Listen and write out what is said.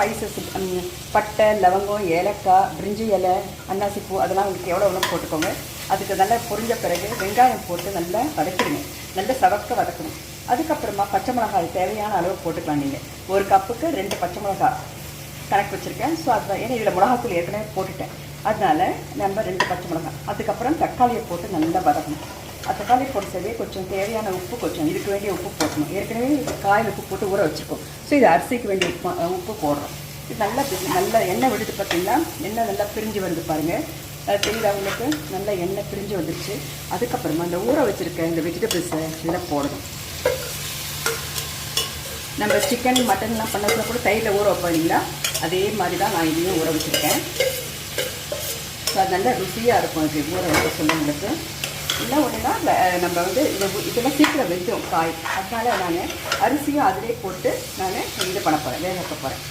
Spices பட்டை, லவங்கம், ஏலக்காய், பிரிஞ்சி இலை, அன்னாசிப்பூ அதெல்லாம் உங்களுக்கு எவ்வளோ வேணும் போட்டுக்கோங்க. அதுக்கு நல்லா பொரிஞ்ச பிறகு வெங்காயம் போட்டு நல்லா வதக்கிடுங்க. நல்லா சவக்க வதக்கணும். அதுக்கப்புறமா பச்சை மிளகாய் தேவையான அளவு போட்டுக்கலாம். நீங்கள் 1 கப்புக்கு 2 பச்சை மிளகாய் கணக்கு வச்சுருக்கேன். ஸோ அது ஏன்னா இதில் மிளகாத்தூள் ஏற்கனவே போட்டுட்டேன். அதனால நம்ம 2 பச்சை மிளகாய், அதுக்கப்புறம் தக்காளியை போட்டு நல்லா வதக்கணும். தக்காளி போட்டு கொஞ்சம் தேவையான உப்பு, கொஞ்சம் இதுக்கு வேண்டிய உப்பு போடணும். ஏற்கனவே காயில் உப்பு போட்டு ஊற வச்சுருக்கோம். ஸோ இது அரிசிக்கு வேண்டிய உப்பு போடுறோம். இது நல்லா எண்ணெய் விடுது பார்த்தீங்கன்னா, எண்ணெய் நல்லா பிரிஞ்சு வந்து பாருங்கள். தெரியுது அவங்களுக்கு நல்லா எண்ணெய் பிரிஞ்சு வந்துடுச்சு. அதுக்கப்புறமா இந்த ஊற வச்சுருக்க இந்த வெஜிடபிள்ஸை இதில் போடணும். நம்ம சிக்கன் மட்டன்லாம் பண்ணதில் கூட தயிரில் ஊற வைப்போம் இல்லைங்களா, அதே மாதிரி தான் நான் இதையும் ஊற வச்சுருக்கேன். ஸோ அது நல்லா ருசியாக இருக்கும். இது ஊற வைக்க சொல்ல உங்களுக்கு இல்லை ஒன்றுனா நம்ம வந்து இதெல்லாம் சீக்கிரம் வெந்துடும் காய். அதனால் நான் அரிசியும் அதிலே போட்டு நான் இது பண்ண போகிறேன், வேக வைக்க போகிறேன்.